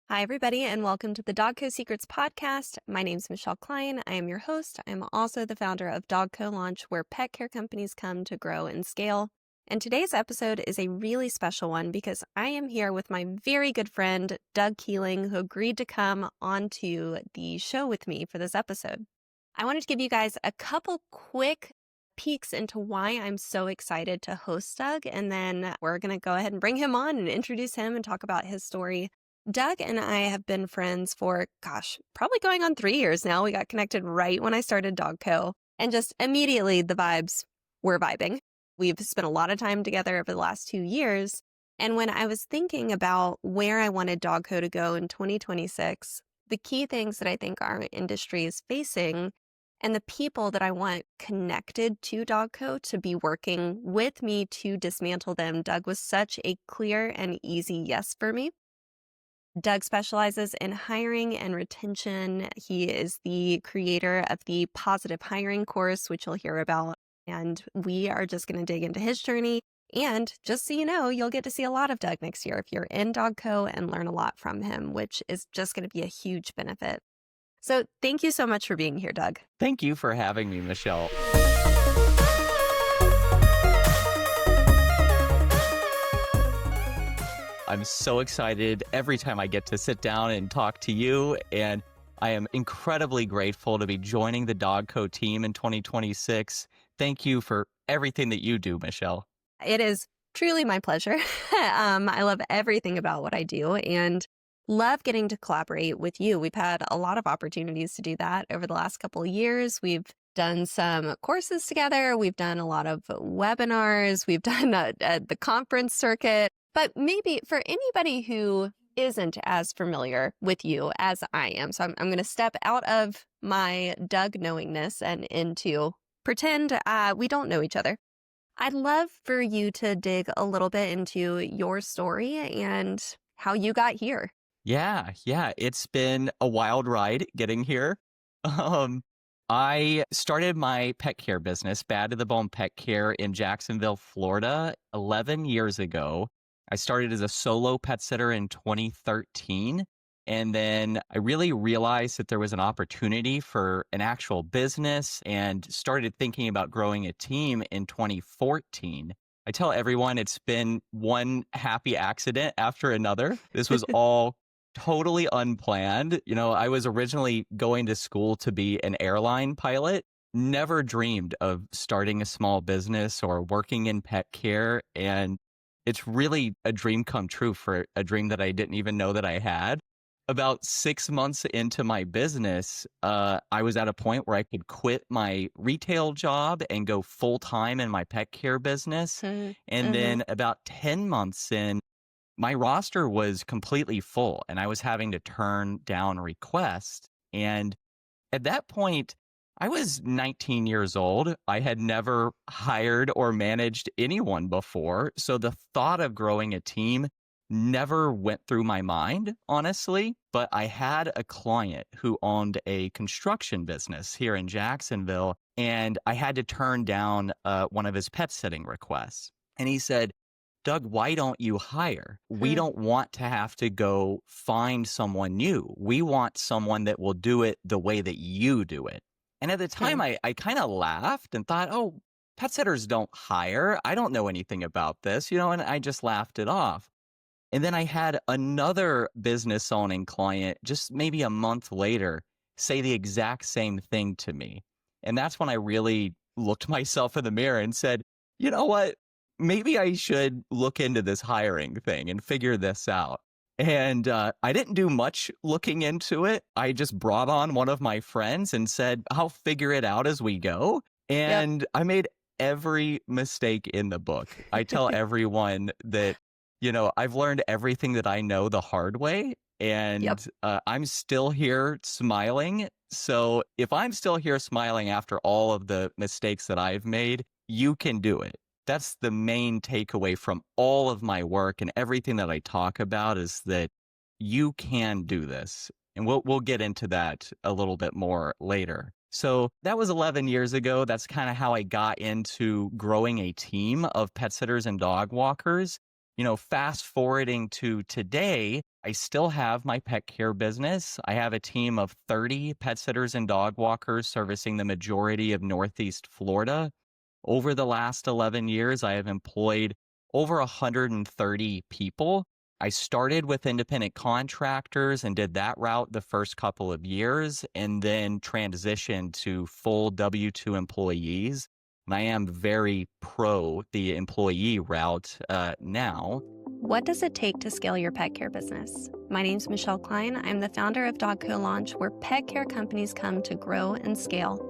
Hi, everybody, and welcome to the Dog Co Secrets podcast. My name is Michelle Kline. I am your host. I'm also the founder of Dog Co Launch, where pet care companies come to grow and scale. And today's episode is a really special one because I am here with my very good friend, Doug Keeling, who agreed to come onto the show with me for this episode. I wanted to give you guys a couple quick peeks into why I'm so excited to host Doug, and then we're going to go ahead and bring him on and introduce him and talk about his story. Doug and I have been friends for, probably going on 3 years now. We got connected right when I started Dog Co. And just immediately the vibes were vibing. We've spent a lot of time together over the last 2 years. And when I was thinking about where I wanted Dog Co to go in 2026, the key things that I think our industry is facing and the people that I want connected to Dog Co to be working with me to dismantle them, Doug was such a clear and easy yes for me. Doug specializes in hiring and retention. He is the creator of the Positive Hiring course, which you'll hear about. And we are just going to dig into his journey. And just so you know, you'll get to see a lot of Doug next year if you're in Dog Co and learn a lot from him, which is just going to be a huge benefit. So thank you so much for being here, Doug. Thank you for having me, Michelle. I'm so excited every time I get to sit down and talk to you, and I am incredibly grateful to be joining the Dog Co team in 2026. Thank you for everything that you do, Michelle. It is truly my pleasure. I love everything about what I do and love getting to collaborate with you. We've had a lot of opportunities to do that over the last couple of years. We've done some courses together. We've done a lot of webinars. We've done the conference circuit. But maybe for anybody who isn't as familiar with you as I am, so I'm going to step out of my Doug knowingness and into pretend we don't know each other. I'd love for you to dig a little bit into your story and how you got here. Yeah. It's been a wild ride getting here. I started my pet care business, Bad to the Bone Pet Care, in Jacksonville, Florida, 11 years ago. I started as a solo pet sitter in 2013. And then I really realized that there was an opportunity for an actual business and started thinking about growing a team in 2014. I tell everyone it's been one happy accident after another. This was all totally unplanned. I was originally going to school to be an airline pilot, never dreamed of starting a small business or working in pet care. And it's really a dream come true for a dream that I didn't even know that I had. About 6 months into my business, I was at a point where I could quit my retail job and go full time in my pet care business. And then about 10 months in, my roster was completely full and I was having to turn down requests. And at that point, I was 19 years old. I had never hired or managed anyone before. So the thought of growing a team never went through my mind, honestly. But I had a client who owned a construction business here in Jacksonville, and I had to turn down one of his pet sitting requests. And he said, "Doug, why don't you hire? We don't want to have to go find someone new. We want someone that will do it the way that you do it." And at the time, I kind of laughed and thought, oh, pet sitters don't hire. I don't know anything about this, and I just laughed it off. And then I had another business owning client just maybe a month later say the exact same thing to me. And that's when I really looked myself in the mirror and said, you know what? Maybe I should look into this hiring thing and figure this out. And I didn't do much looking into it. I just brought on one of my friends and said, I'll figure it out as we go. And I made every mistake in the book. I tell everyone that, I've learned everything that I know the hard way. And I'm still here smiling. So if I'm still here smiling after all of the mistakes that I've made, you can do it. That's the main takeaway from all of my work and everything that I talk about, is that you can do this. And we'll get into that a little bit more later. So that was 11 years ago. That's kind of how I got into growing a team of pet sitters and dog walkers. fast forwarding to today, I still have my pet care business. I have a team of 30 pet sitters and dog walkers servicing the majority of Northeast Florida. Over the last 11 years, I have employed over 130 people. I started with independent contractors and did that route the first couple of years, and then transitioned to full W-2 employees. And I am very pro the employee route now. What does it take to scale your pet care business? My name's Michelle Kline. I'm the founder of Dog Co Launch, where pet care companies come to grow and scale.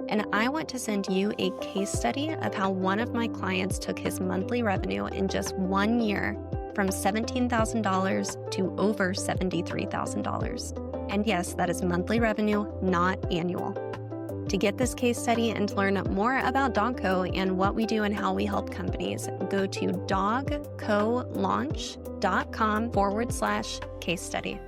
And I want to send you a case study of how one of my clients took his monthly revenue in just 1 year from $17,000 to over $73,000. And yes, that is monthly revenue, not annual. To get this case study and to learn more about Dog Co and what we do and how we help companies, go to dogcolaunch.com/case study.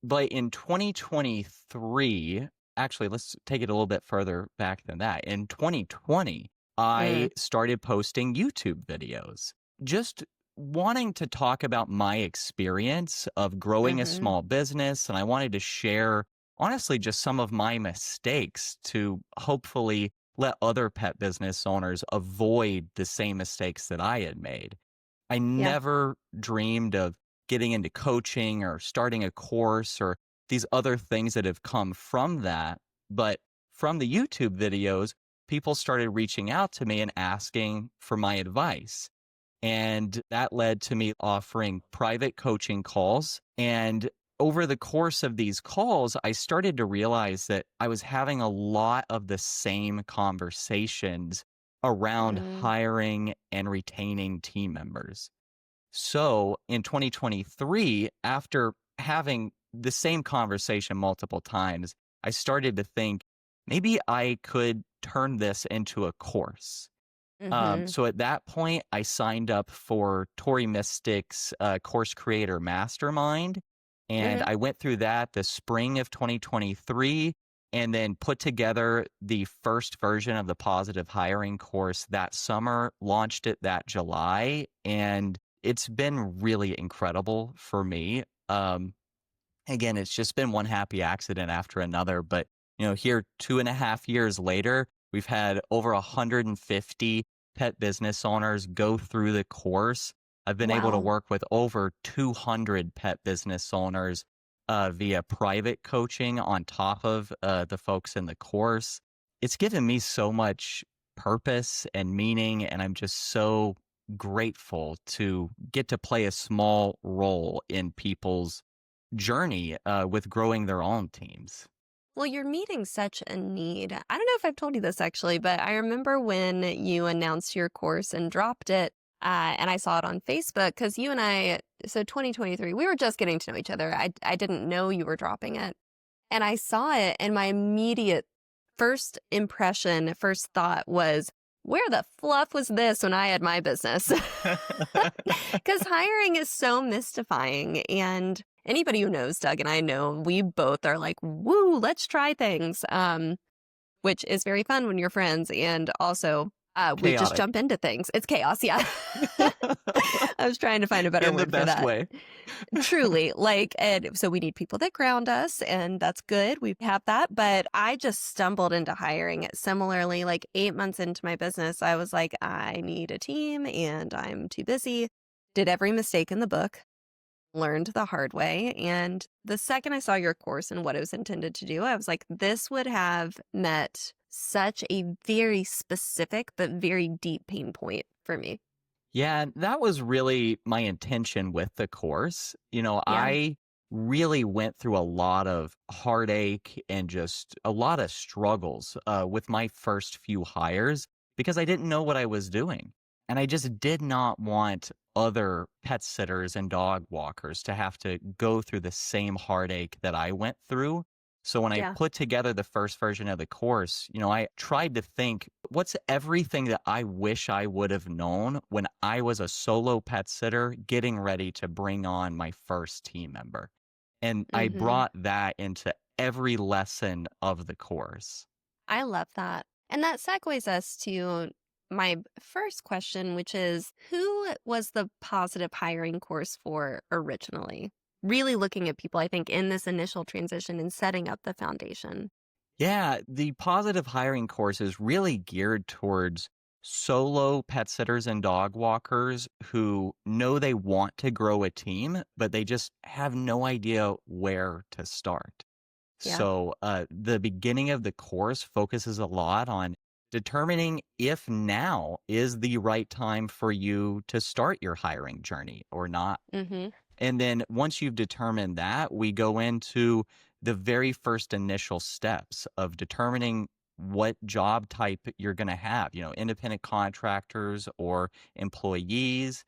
But in 2023, actually, let's take it a little bit further back than that. In 2020, I started posting YouTube videos, just wanting to talk about my experience of growing a small business. And I wanted to share, honestly, just some of my mistakes to hopefully let other pet business owners avoid the same mistakes that I had made. I never dreamed of getting into coaching or starting a course or these other things that have come from that. But from the YouTube videos, people started reaching out to me and asking for my advice. And that led to me offering private coaching calls. And over the course of these calls, I started to realize that I was having a lot of the same conversations around hiring and retaining team members. So in 2023, after having the same conversation multiple times, I started to think maybe I could turn this into a course. So at that point, I signed up for Tori Mystic's Course Creator Mastermind. And I went through that the spring of 2023 and then put together the first version of the positive hiring course that summer, launched it that July. And it's been really incredible for me. Again, it's just been one happy accident after another. But, here 2.5 years later, we've had over 150 pet business owners go through the course. I've been able to work with over 200 pet business owners via private coaching on top of the folks in the course. It's given me so much purpose and meaning, and I'm just so grateful to get to play a small role in people's journey with growing their own teams. Well, you're meeting such a need. I don't know if I've told you this actually, but I remember when you announced your course and dropped it, and I saw it on Facebook because you and I, so 2023, we were just getting to know each other. I didn't know you were dropping it. And I saw it, and my immediate first impression, first thought was, where the fluff was this when I had my business? Because hiring is so mystifying. And anybody who knows Doug and I know we both are like, woo, let's try things, which is very fun when you're friends. And also, we just jump into things. It's chaos, yeah. I was trying to find a better word for that. In the best way. Truly, and so we need people that ground us, and that's good. We have that. But I just stumbled into hiring it. Similarly, 8 months into my business, I was like, I need a team and I'm too busy. Did every mistake in the book. Learned the hard way. And the second I saw your course and what it was intended to do, I was like, this would have met such a very specific but very deep pain point for me. Yeah, that was really my intention with the course. I really went through a lot of heartache and just a lot of struggles with my first few hires because I didn't know what I was doing. And I just did not want other pet sitters and dog walkers to have to go through the same heartache that I went through. So when I put together the first version of the course, I tried to think, what's everything that I wish I would have known when I was a solo pet sitter getting ready to bring on my first team member? And I brought that into every lesson of the course. I love that. And that segues us to my first question, which is who was the positive hiring course for originally? Really looking at people, I think, in this initial transition and setting up the foundation. Yeah, the positive hiring course is really geared towards solo pet sitters and dog walkers who know they want to grow a team, but they just have no idea where to start. Yeah. So, the beginning of the course focuses a lot on determining if now is the right time for you to start your hiring journey or not. Mm-hmm. And then once you've determined that, we go into the very first initial steps of determining what job type you're going to have, independent contractors or employees.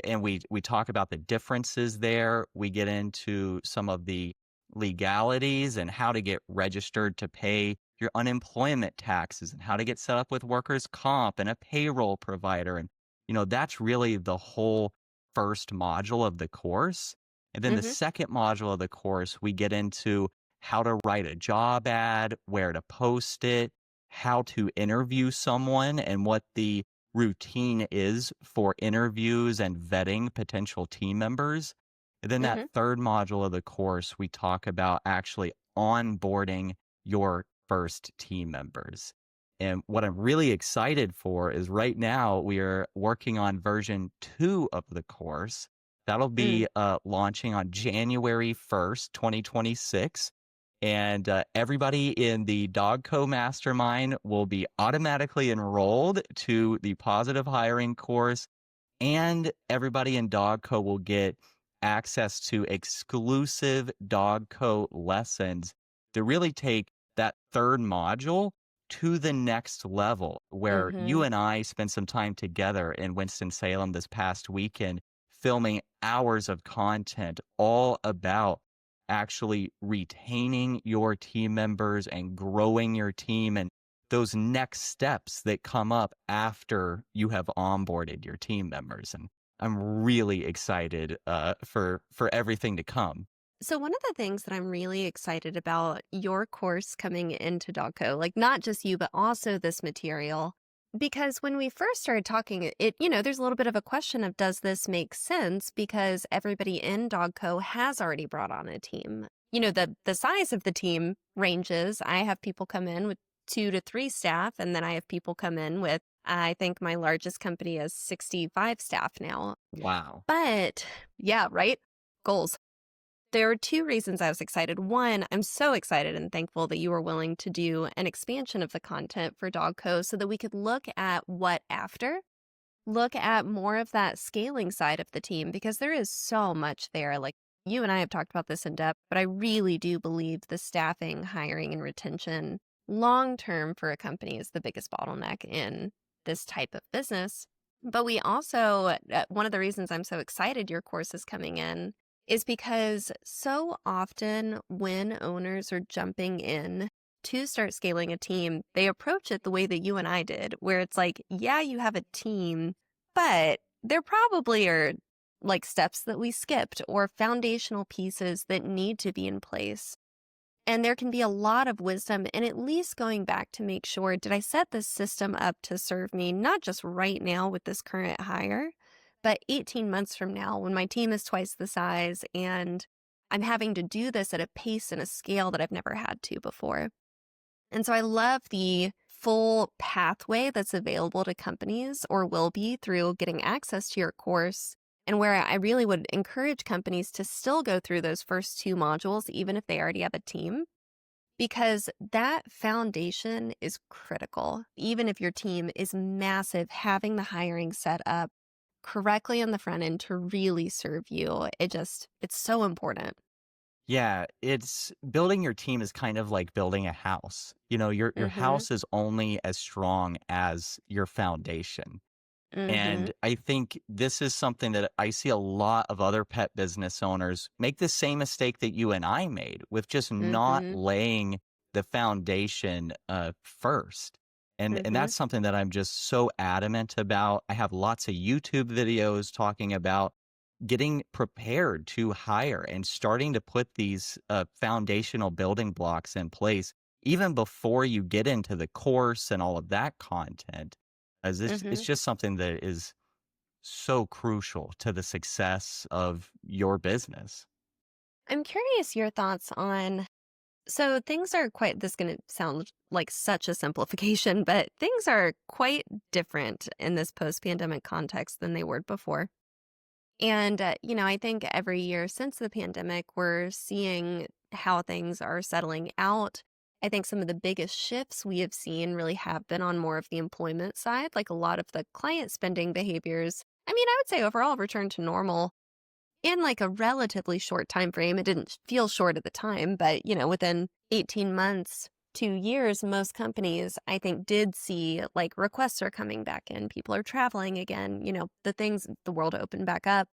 And we talk about the differences there. We get into some of the legalities and how to get registered to pay your unemployment taxes and how to get set up with workers' comp and a payroll provider. And, that's really the whole first module of the course. And then the Mm-hmm. second module of the course, we get into how to write a job ad, where to post it, how to interview someone, and what the routine is for interviews and vetting potential team members. And then that Mm-hmm. third module of the course, we talk about actually onboarding your first team members. And what I'm really excited for is right now we are working on version 2 of the course. That'll Mm. be launching on January 1st, 2026. And everybody in the Dogco Mastermind will be automatically enrolled to the positive hiring course, and everybody in Dogco will get access to exclusive Dogco lessons to really take that third module to the next level, where you Mm-hmm. and I spent some time together in Winston-Salem this past weekend filming hours of content all about actually retaining your team members and growing your team and those next steps that come up after you have onboarded your team members. And I'm really excited for everything to come. So one of the things that I'm really excited about your course coming into Dogco, like not just you, but also this material, because when we first started talking, there's a little bit of a question of does this make sense? Because everybody in Dogco has already brought on a team. The size of the team ranges. I have people come in with 2 to 3 staff, and then I have people come in with, I think my largest company has 65 staff now. Wow. But yeah, right? Goals. There are 2 reasons I was excited. One, I'm so excited and thankful that you were willing to do an expansion of the content for Dogco so that we could look at what after, look at more of that scaling side of the team because there is so much there. Like you and I have talked about this in depth, but I really do believe the staffing, hiring, and retention long term for a company is the biggest bottleneck in this type of business. But we also, one of the reasons I'm so excited your course is coming in is because so often when owners are jumping in to start scaling a team, they approach it the way that you and I did, where it's like, yeah, you have a team, but there probably are like steps that we skipped or foundational pieces that need to be in place. And there can be a lot of wisdom in at least going back to make sure, did I set this system up to serve me, not just right now with this current hire, but 18 months from now when my team is twice the size and I'm having to do this at a pace and a scale that I've never had to before. And so I love the full pathway that's available to companies or will be through getting access to your course. And where I really would encourage companies to still go through those first 2 modules, even if they already have a team, because that foundation is critical. Even if your team is massive, having the hiring set up correctly on the front end to really serve you, it's so important. Yeah, it's building your team is kind of like building a house. Your Mm-hmm. house is only as strong as your foundation. Mm-hmm. And I think this is something that I see a lot of other pet business owners make the same mistake that you and I made with just not Mm-hmm. laying the foundation first. And Mm-hmm. that's something that I'm just so adamant about. I have lots of YouTube videos talking about getting prepared to hire and starting to put these foundational building blocks in place even before you get into the course and all of that content. as it's Hmm. just something that is so crucial to the success of your business. I'm curious your thoughts on. So things are quite, this is going to sound like such a simplification, but things are quite different in this post pandemic context than they were before. And, I think every year since the pandemic, we're seeing how things are settling out. I think some of the biggest shifts we have seen really have been on more of the employment side, like a lot of the client spending behaviors. I mean, I would say overall returned to normal in like a relatively short time frame. It didn't feel short at the time, but within 18 months, 2 years, most companies I think did see like requests are coming back in, people are traveling again, the things, the world opened back up.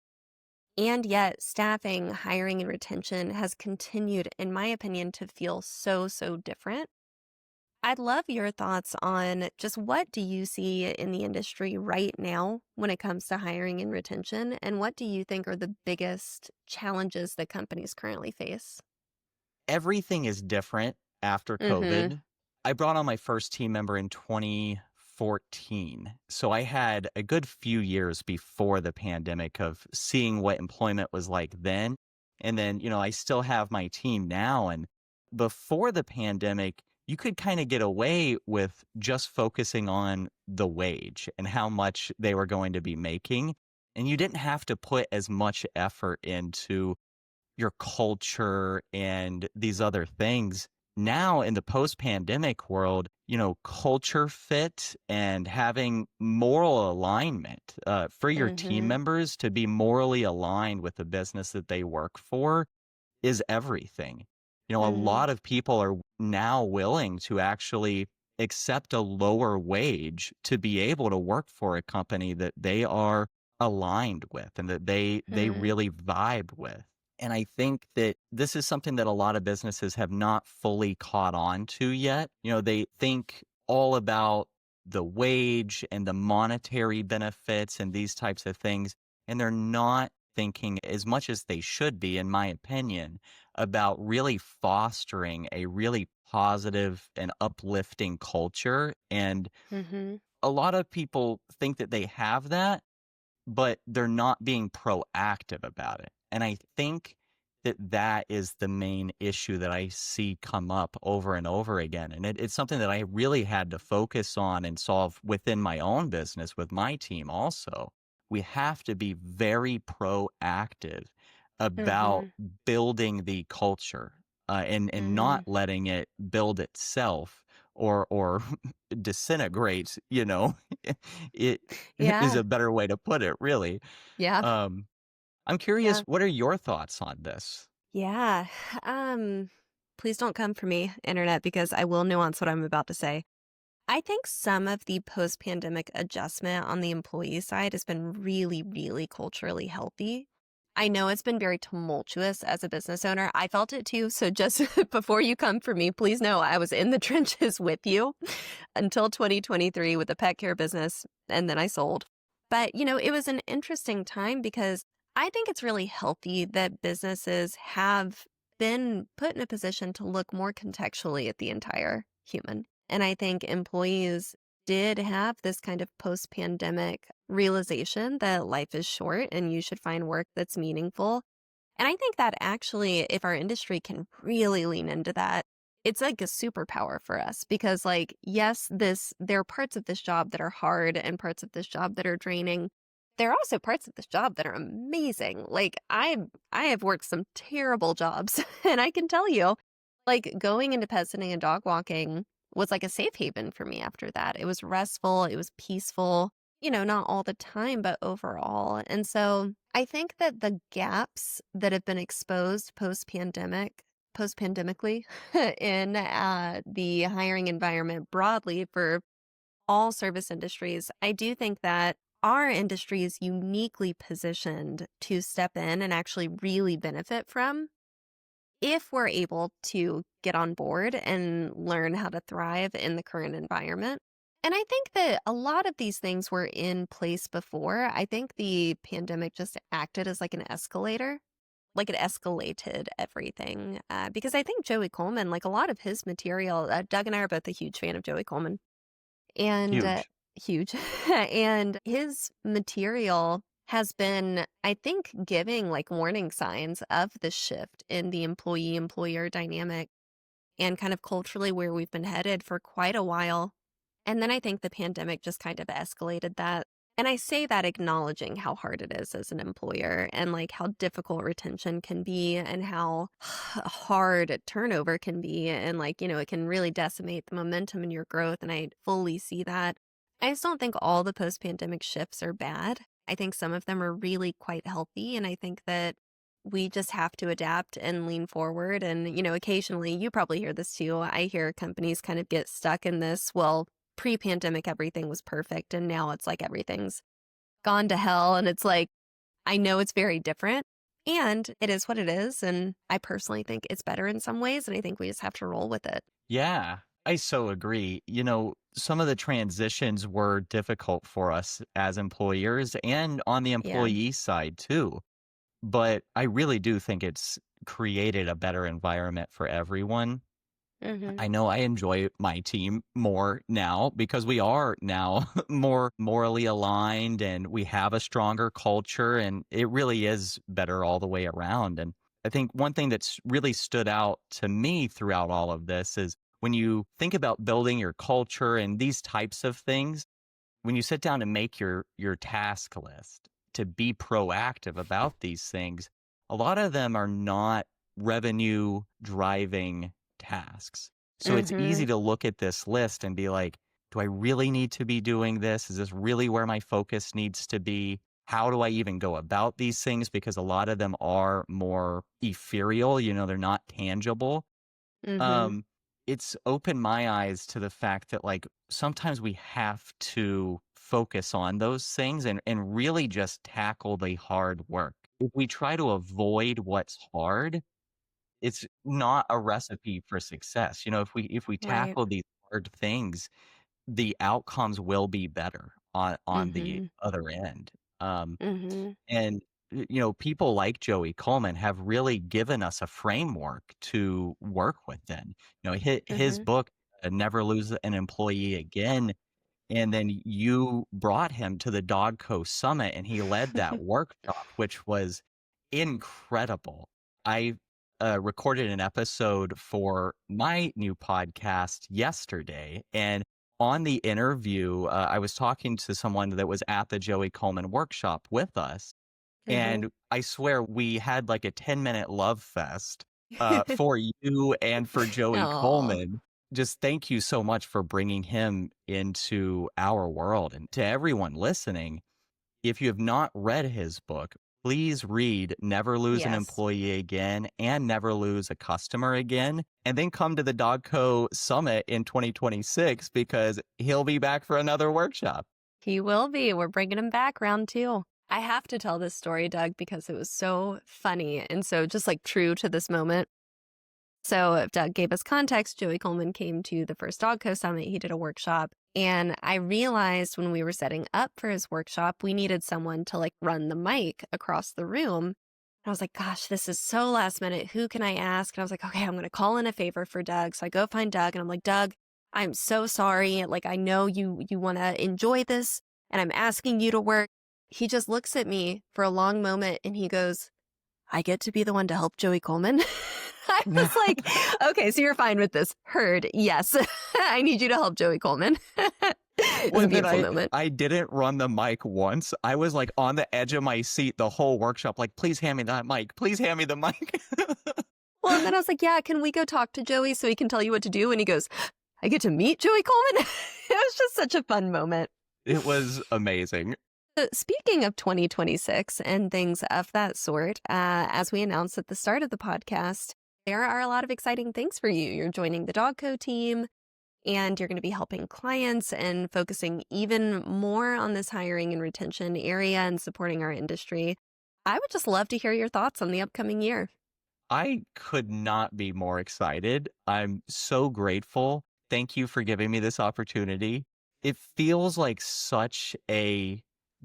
And yet staffing, hiring, and retention has continued, in my opinion, to feel so, so different. I'd love your thoughts on just what do you see in the industry right now when it comes to hiring and retention, and what do you think are the biggest challenges that companies currently face? Everything is different after Mm-hmm. COVID. I brought on my first team member in 2014. So I had a good few years before the pandemic of seeing what employment was like then. And then, I still have my team now. And before the pandemic, you could kind of get away with just focusing on the wage and how much they were going to be making. And you didn't have to put as much effort into your culture and these other things. Now in the post-pandemic world, culture fit and having moral alignment for your team Mm-hmm. members to be morally aligned with the business that they work for is everything. A Mm-hmm. lot of people are now willing to actually accept a lower wage to be able to work for a company that they are aligned with and that they Mm-hmm. really vibe with. And I think that this is something that a lot of businesses have not fully caught on to yet. They think all about the wage and the monetary benefits and these types of things, and they're not thinking as much as they should be, in my opinion, about really fostering a really positive and uplifting culture. And Mm-hmm. a lot of people think that they have that, but they're not being proactive about it. And I think that that is the main issue that I see come up over and over again. And it's something that I really had to focus on and solve within my own business with my team also. We have to be very proactive about Mm-hmm. building the culture and Mm-hmm. not letting it build itself or disintegrate, it is Yeah. a better way to put it, really. Yeah. Um, I'm curious, Yeah. what are your thoughts on this? Yeah. Um, Please don't come for me, internet, because I will nuance what I'm about to say. I think some of the post pandemic adjustment on the employee side has been really, really culturally healthy. I know it's been very tumultuous as a business owner. I felt it too. So just before you come for me, please know I was in the trenches with you until 2023 with the pet care business, and then I sold. But, it was an interesting time because I think it's really healthy that businesses have been put in a position to look more contextually at the entire human. And I think employees did have this kind of post pandemic realization that life is short and you should find work that's meaningful. And I think that actually, if our industry can really lean into that, it's like a superpower for us because, like, yes, there are parts of this job that are hard and parts of this job that are draining. There are also parts of this job that are amazing. Like, I have worked some terrible jobs, and I can tell you, like, going into pet sitting and dog walking was like a safe haven for me after that. It was restful, it was peaceful, not all the time, but overall. And so I think that the gaps that have been exposed post pandemically, in the hiring environment broadly for all service industries, I do think that our industry is uniquely positioned to step in and actually really benefit from if we're able to get on board and learn how to thrive in the current environment. And I think that a lot of these things were in place before. I think the pandemic just acted as like an escalator, like it escalated everything. Because I think Joey Coleman, like a lot of his material, Doug and I are both a huge fan of Joey Coleman. And Huge. huge. And his material has been, I think, giving like warning signs of the shift in the employee employer dynamic and kind of culturally where we've been headed for quite a while. And then I think the pandemic just kind of escalated that. And I say that acknowledging how hard it is as an employer and like how difficult retention can be and how hard turnover can be. And like, it can really decimate the momentum in your growth. And I fully see that. I just don't think all the post pandemic shifts are bad. I think some of them are really quite healthy. And I think that we just have to adapt and lean forward. And, occasionally you probably hear this too. I hear companies kind of get stuck in this. Well, pre pandemic, everything was perfect. And now it's like everything's gone to hell. And it's like, I know it's very different and it is what it is. And I personally think it's better in some ways. And I think we just have to roll with it. Yeah, I so agree. Some of the transitions were difficult for us as employers and on the Yeah. employee side too. But I really do think it's created a better environment for everyone. Hmm. I know I enjoy my team more now because we are now more morally aligned and we have a stronger culture and it really is better all the way around. And I think one thing that's really stood out to me throughout all of this is when you think about building your culture and these types of things, when you sit down and make your task list to be proactive about these things, a lot of them are not revenue driving tasks. So it's easy Hmm. to look at this list and be like, do I really need to be doing this? Is this really where my focus needs to be? How do I even go about these things? Because a lot of them are more ethereal, they're not tangible. Hmm. um, it's opened my eyes to the fact that like sometimes we have to focus on those things and really just tackle the hard work. If we try to avoid what's hard, it's not a recipe for success. If we Right. tackle these hard things, the outcomes will be better on the Hmm. other end. Um, Hmm. and, people like Joey Coleman have really given us a framework to work within. His Hmm. book, Never Lose an Employee Again, and then you brought him to the Dogco Summit and he led that workshop, which was incredible. I recorded an episode for my new podcast yesterday. And on the interview, I was talking to someone that was at the Joey Coleman workshop with us. Hmm. And I swear we had like a 10-minute love fest for you and for Joey Oh, Coleman. Just thank you so much for bringing him into our world. And to everyone listening, if you have not read his book, please read Never Lose an yes. Employee Again and Never Lose a Customer Again. And then come to the Dogco Summit in 2026 because he'll be back for another workshop. He will be. We're bringing him back round two. I have to tell this story, Doug, because it was so funny and so just like true to this moment. So, if Doug gave us context, Joey Coleman came to the first Dogco Summit. He did a workshop. And I realized when we were setting up for his workshop, we needed someone to like run the mic across the room. And I was like, gosh, this is so last minute. Who can I ask? And I was like, okay, I'm going to call in a favor for Doug. So I go find Doug and I'm like, Doug, I'm so sorry. Like, I know you want to enjoy this and I'm asking you to work. He just looks at me for a long moment and he goes, I get to be the one to help Joey Coleman. I was like, okay, so you're fine with this. Heard. Yes. I need you to help Joey Coleman. It was a Well, then beautiful I moment. I didn't run the mic once. I was like on the edge of my seat the whole workshop, like, please hand me that mic. Please hand me the mic. Well, and then I was like, yeah, can we go talk to Joey so he can tell you what to do? And he goes, I get to meet Joey Coleman. It was just such a fun moment. It was amazing. Speaking of 2026 and things of that sort, as we announced at the start of the podcast, there are a lot of exciting things for you. You're joining the Dogco team. And you're going to be helping clients and focusing even more on this hiring and retention area and supporting our industry. I would just love to hear your thoughts on the upcoming year. I could not be more excited. I'm so grateful. Thank you for giving me this opportunity. It feels like such a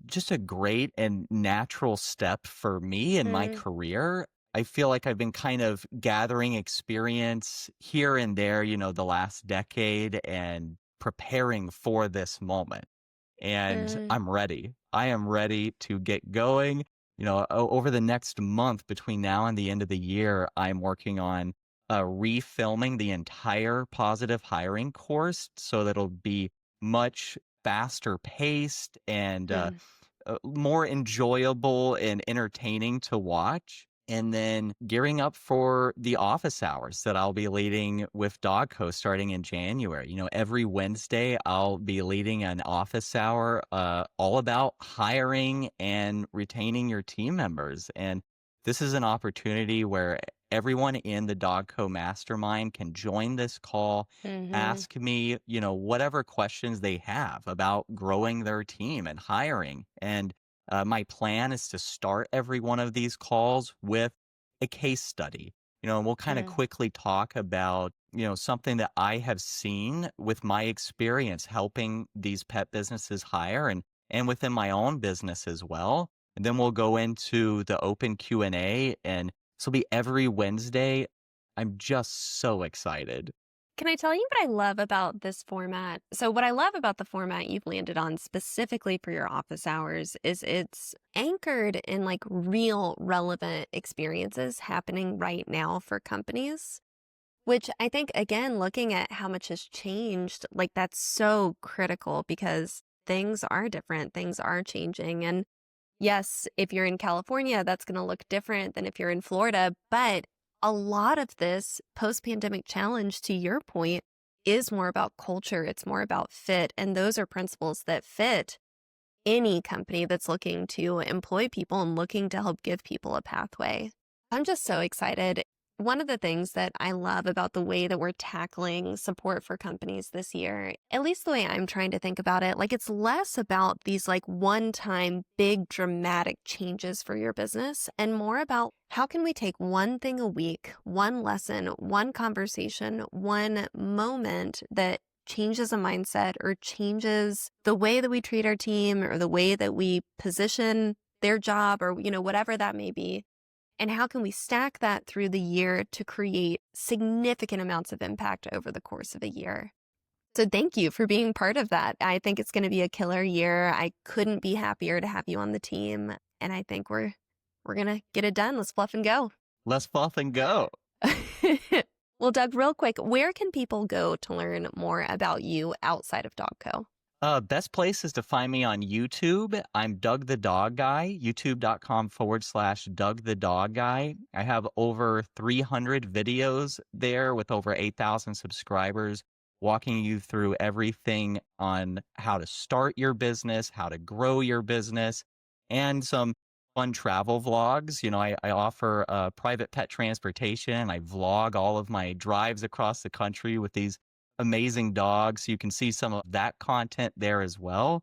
just a great and natural step for me in my Mm, career. I feel like I've been kind of gathering experience here and there, the last decade and preparing for this moment. and Mm, I'm ready. I am ready to get going. Over the next month between now and the end of the year, I'm working on refilming the entire positive hiring course so that it'll be much faster paced and mm, more enjoyable and entertaining to watch. And then gearing up for the office hours that I'll be leading with Dogco starting in January. Every Wednesday I'll be leading an office hour all about hiring and retaining your team members. And this is an opportunity where everyone in the Dogco mastermind can join this call, mhm, ask me, whatever questions they have about growing their team and hiring. And my plan is to start every one of these calls with a case study, and we'll kind of mm. quickly talk about, something that I have seen with my experience helping these pet businesses hire and within my own business as well. And then we'll go into the open Q&A, and this will be every Wednesday. I'm just so excited. Can I tell you what I love about this format? So, what I love about the format you've landed on specifically for your office hours is it's anchored in like real relevant experiences happening right now for companies, which I think, again, looking at how much has changed, like that's so critical because things are different, things are changing. And yes, if you're in California, that's going to look different than if you're in Florida. But a lot of this post pandemic challenge, to your point, is more about culture. It's more about fit. And those are principles that fit any company that's looking to employ people and looking to help give people a pathway. I'm just so excited. One of the things that I love about the way that we're tackling support for companies this year, at least the way I'm trying to think about it, like it's less about these like one-time big dramatic changes for your business and more about how can we take one thing a week, one lesson, one conversation, one moment that changes a mindset or changes the way that we treat our team or the way that we position their job or whatever that may be, and how can we stack that through the year to create significant amounts of impact over the course of a year. So thank you for being part of that. I think it's going to be a killer year. I couldn't be happier to have you on the team, and I think we're going to get it done. Let's fluff and go. Let's fluff and go. Well, Doug, real quick, where can people go to learn more about you outside of Dogco? Best place is to find me on YouTube. I'm Doug the Dog Guy, youtube.com/Doug the Dog Guy. I have over 300 videos there with over 8,000 subscribers, walking you through everything on how to start your business, how to grow your business, and some fun travel vlogs. I offer private pet transportation. I vlog all of my drives across the country with these amazing dogs. You can see some of that content there as well.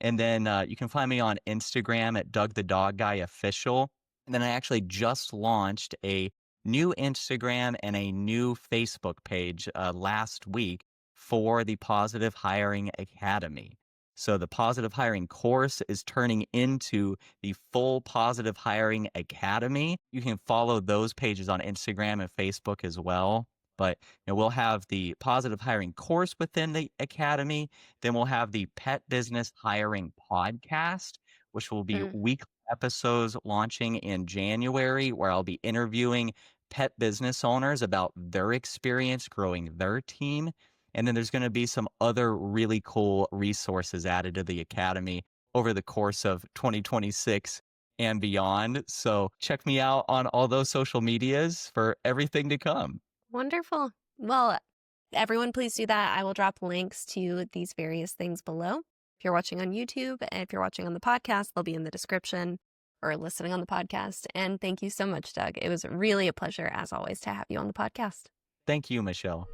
And then you can find me on Instagram at Doug the Dog Guy Official. And then I actually just launched a new Instagram and a new Facebook page last week for the Positive Hiring Academy. So the Positive Hiring course is turning into the full Positive Hiring Academy. You can follow those pages on Instagram and Facebook as well. But we'll have the positive hiring course within the academy. Then we'll have the pet business hiring podcast, which will be Mm, weekly episodes launching in January, where I'll be interviewing pet business owners about their experience growing their team. And then there's going to be some other really cool resources added to the academy over the course of 2026 and beyond. So check me out on all those social medias for everything to come. wonderful. Well, everyone, please do that. I will drop links to these various things below. If you're watching on YouTube and if you're watching on the podcast, they'll be in the description or listening on the podcast. And thank you so much, Doug. It was really a pleasure, as always, to have you on the podcast. Thank you, Michelle.